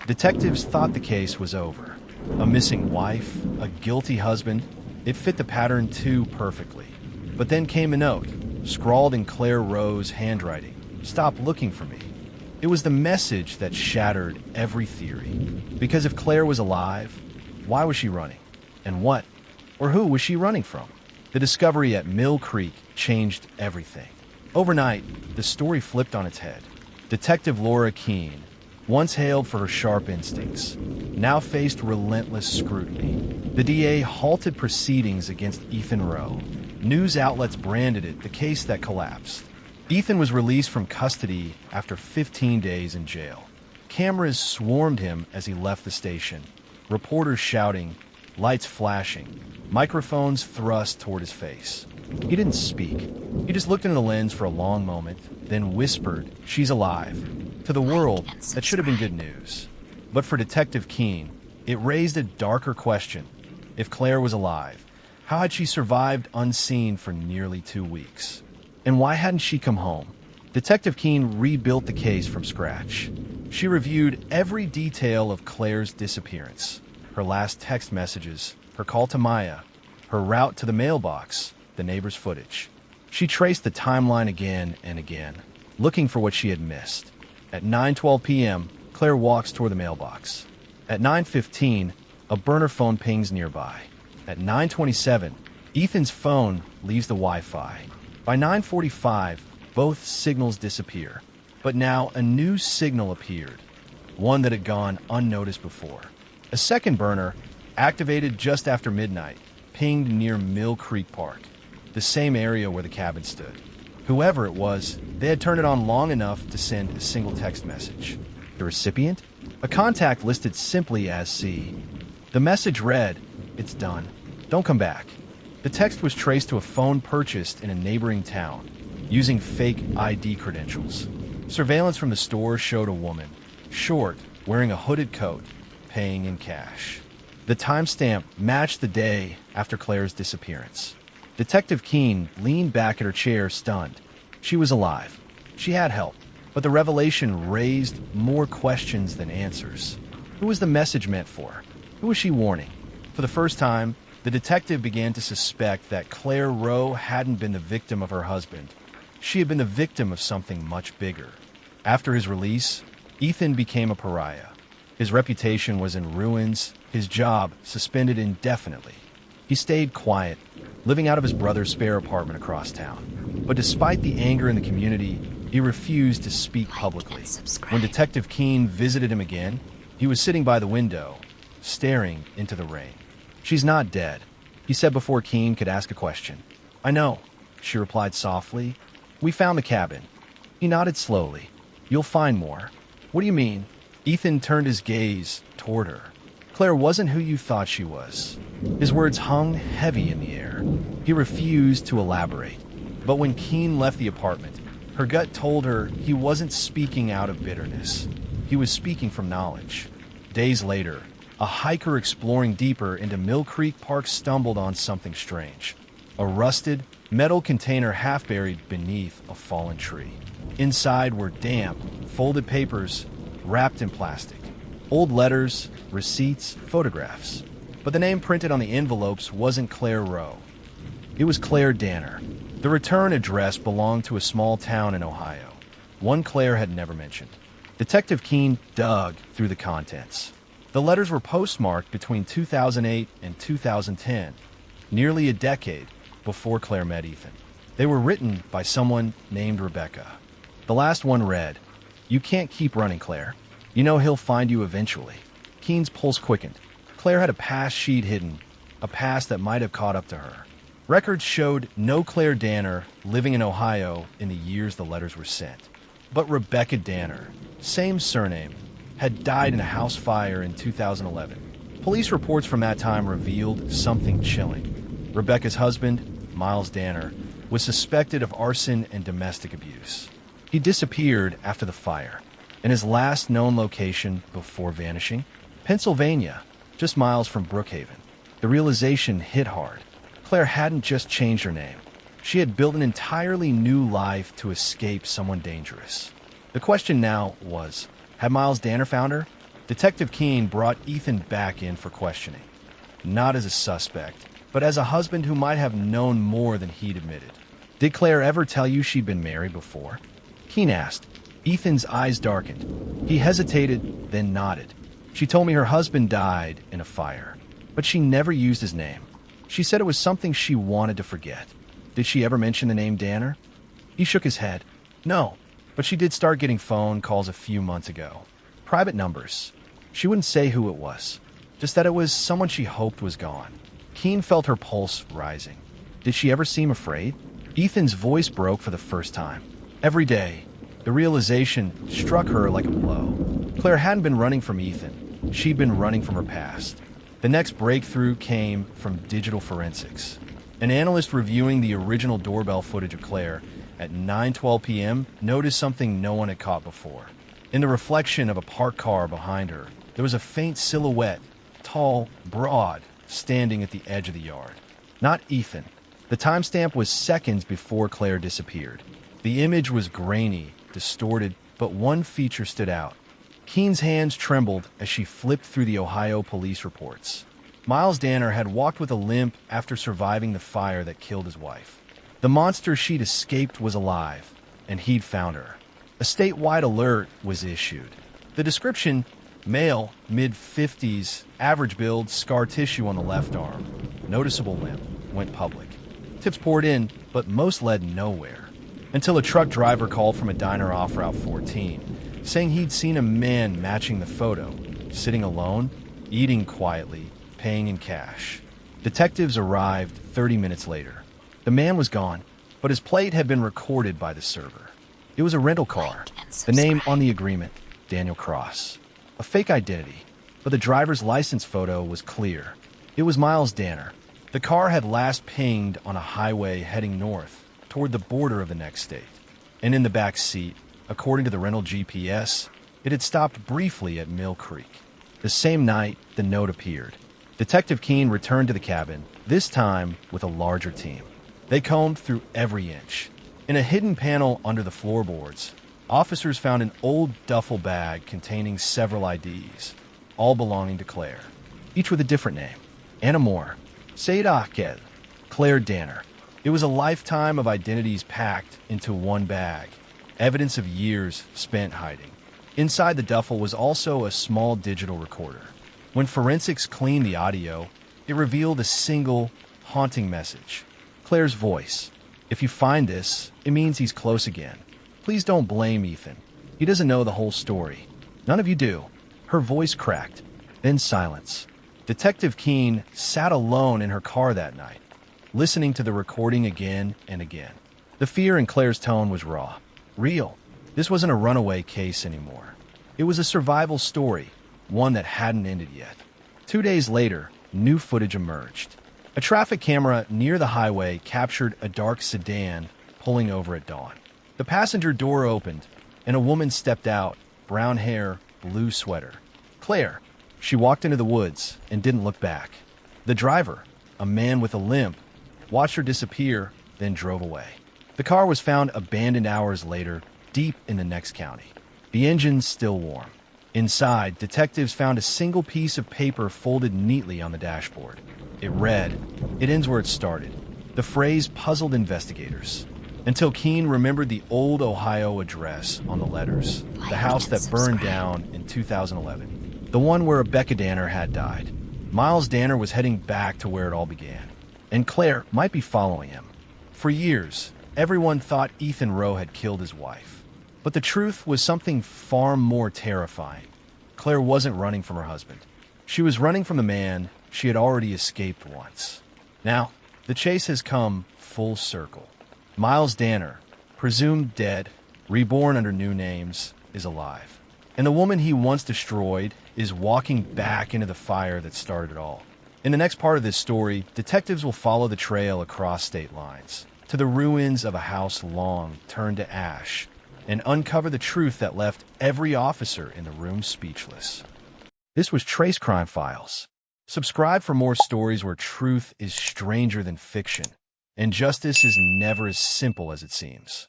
Detectives thought the case was over. A missing wife, a guilty husband, it fit the pattern too perfectly. But then came a note, scrawled in Claire Rowe's handwriting. "Stop looking for me." It was the message that shattered every theory. Because if Claire was alive, why was she running? And what, or who was she running from? The discovery at Mill Creek changed everything. Overnight, the story flipped on its head. Detective Laura Keene, once hailed for her sharp instincts, now faced relentless scrutiny. The DA halted proceedings against Ethan Rowe. News outlets branded it the case that collapsed. Ethan was released from custody after 15 days in jail. Cameras swarmed him as he left the station, reporters shouting, lights flashing, microphones thrust toward his face. He didn't speak. He just looked into the lens for a long moment, then whispered, "She's alive," to the world that should have been good news. But for Detective Keene, it raised a darker question. If Claire was alive, how had she survived unseen for nearly 2 weeks? And why hadn't she come home? Detective Keene rebuilt the case from scratch. She reviewed every detail of Claire's disappearance. Her last text messages, her call to Maya, her route to the mailbox, the neighbor's footage. She traced the timeline again and again, looking for what she had missed. At 9:12 p.m., Claire walks toward the mailbox. At 9:15, a burner phone pings nearby. At 9:27, Ethan's phone leaves the Wi-Fi. By 9:45, both signals disappear. But now a new signal appeared, one that had gone unnoticed before. A second burner, activated just after midnight, pinged near Mill Creek Park, the same area where the cabin stood. Whoever it was, they had turned it on long enough to send a single text message. The recipient? A contact listed simply as C. The message read, "It's done. Don't come back." The text was traced to a phone purchased in a neighboring town, using fake ID credentials. Surveillance from the store showed a woman, short, wearing a hooded coat, paying in cash. The timestamp matched the day after Claire's disappearance. Detective Keene leaned back in her chair, stunned. She was alive. She had help. But the revelation raised more questions than answers. Who was the message meant for? Who was she warning? For the first time, the detective began to suspect that Claire Rowe hadn't been the victim of her husband. She had been the victim of something much bigger. After his release, Ethan became a pariah. His reputation was in ruins, his job suspended indefinitely. He stayed quiet, living out of his brother's spare apartment across town. But despite the anger in the community, he refused to speak publicly. When Detective Keene visited him again, he was sitting by the window, staring into the rain. "She's not dead," he said before Keene could ask a question. "I know," she replied softly. "We found the cabin." He nodded slowly. "You'll find more." "What do you mean?" Ethan turned his gaze toward her. "Claire wasn't who you thought she was." His words hung heavy in the air. He refused to elaborate. But when Keene left the apartment, her gut told her he wasn't speaking out of bitterness. He was speaking from knowledge. Days later, a hiker exploring deeper into Mill Creek Park stumbled on something strange. A rusted, metal container half buried beneath a fallen tree. Inside were damp, folded papers wrapped in plastic. Old letters, receipts, photographs. But the name printed on the envelopes wasn't Claire Rowe. It was Claire Danner. The return address belonged to a small town in Ohio, one Claire had never mentioned. Detective Keene dug through the contents. The letters were postmarked between 2008 and 2010, nearly a decade before Claire met Ethan. They were written by someone named Rebecca. The last one read, "You can't keep running, Claire. You know he'll find you eventually." Keene's pulse quickened. Claire had a past she'd hidden, a past that might have caught up to her. Records showed no Claire Danner living in Ohio in the years the letters were sent. But Rebecca Danner, same surname, had died in a house fire in 2011. Police reports from that time revealed something chilling. Rebecca's husband, Miles Danner, was suspected of arson and domestic abuse. He disappeared after the fire, and his last known location before vanishing? Pennsylvania, just miles from Brookhaven. The realization hit hard. Claire hadn't just changed her name. She had built an entirely new life to escape someone dangerous. The question now was, had Miles Danner found her? Detective Keene brought Ethan back in for questioning, not as a suspect, but as a husband who might have known more than he'd admitted. Did Claire ever tell you she'd been married before? Keene asked. Ethan's eyes darkened. He hesitated, then nodded. She told me her husband died in a fire, but she never used his name. She said it was something she wanted to forget. Did she ever mention the name Danner? He shook his head. No, but she did start getting phone calls a few months ago. Private numbers. She wouldn't say who it was, just that it was someone she hoped was gone. Keene felt her pulse rising. Did she ever seem afraid? Ethan's voice broke for the first time. Every day, the realization struck her like a blow. Claire hadn't been running from Ethan. She'd been running from her past. The next breakthrough came from digital forensics. An analyst reviewing the original doorbell footage of Claire at 9:12 p.m. noticed something no one had caught before. In the reflection of a parked car behind her, there was a faint silhouette, tall, broad, standing at the edge of the yard. Not Ethan. The timestamp was seconds before Claire disappeared. The image was grainy, distorted, but one feature stood out. Keene's hands trembled as she flipped through the Ohio police reports. Miles Danner had walked with a limp after surviving the fire that killed his wife. The monster she'd escaped was alive, and he'd found her. A statewide alert was issued. The description: male, mid-50s, average build, scar tissue on the left arm, noticeable limp, went public. Tips poured in, but most led nowhere. Until a truck driver called from a diner off Route 14, saying he'd seen a man matching the photo, sitting alone, eating quietly, paying in cash. Detectives arrived 30 minutes later. The man was gone, but his plate had been recorded by the server. It was a rental car. The name on the agreement, Daniel Cross. A fake identity, but the driver's license photo was clear. It was Miles Danner. The car had last pinged on a highway heading north toward the border of the next state. And in the back seat, according to the rental GPS, it had stopped briefly at Mill Creek. The same night, the note appeared. Detective Keene returned to the cabin, this time with a larger team. They combed through every inch. In a hidden panel under the floorboards, officers found an old duffel bag containing several IDs, all belonging to Claire, each with a different name. Anna Moore, Said Akel, Claire Danner. It was a lifetime of identities packed into one bag, evidence of years spent hiding. Inside the duffel was also a small digital recorder. When forensics cleaned the audio, it revealed a single, haunting message. Claire's voice. If you find this, it means he's close again. Please don't blame Ethan. He doesn't know the whole story. None of you do. Her voice cracked. Then silence. Detective Keene sat alone in her car that night, listening to the recording again and again. The fear in Claire's tone was raw, real. This wasn't a runaway case anymore. It was a survival story, one that hadn't ended yet. 2 days later, new footage emerged. A traffic camera near the highway captured a dark sedan pulling over at dawn. The passenger door opened, and a woman stepped out, brown hair, blue sweater. Claire. She walked into the woods and didn't look back. The driver, a man with a limp, watched her disappear, then drove away. The car was found abandoned hours later, deep in the next county. The engine still warm. Inside, detectives found a single piece of paper folded neatly on the dashboard. It read, "It ends where it started." The phrase puzzled investigators, until Keene remembered the old Ohio address on the letters, the house that burned down in 2011, the one where Rebecca Danner had died. Miles Danner was heading back to where it all began, and Claire might be following him. For years, everyone thought Ethan Rowe had killed his wife. But the truth was something far more terrifying. Claire wasn't running from her husband. She was running from the man she had already escaped once. Now, the chase has come full circle. Miles Danner, presumed dead, reborn under new names, is alive. And the woman he once destroyed is walking back into the fire that started it all. In the next part of this story, detectives will follow the trail across state lines to the ruins of a house long turned to ash and uncover the truth that left every officer in the room speechless. This was Trace Crime Files. Subscribe for more stories where truth is stranger than fiction, and justice is never as simple as it seems.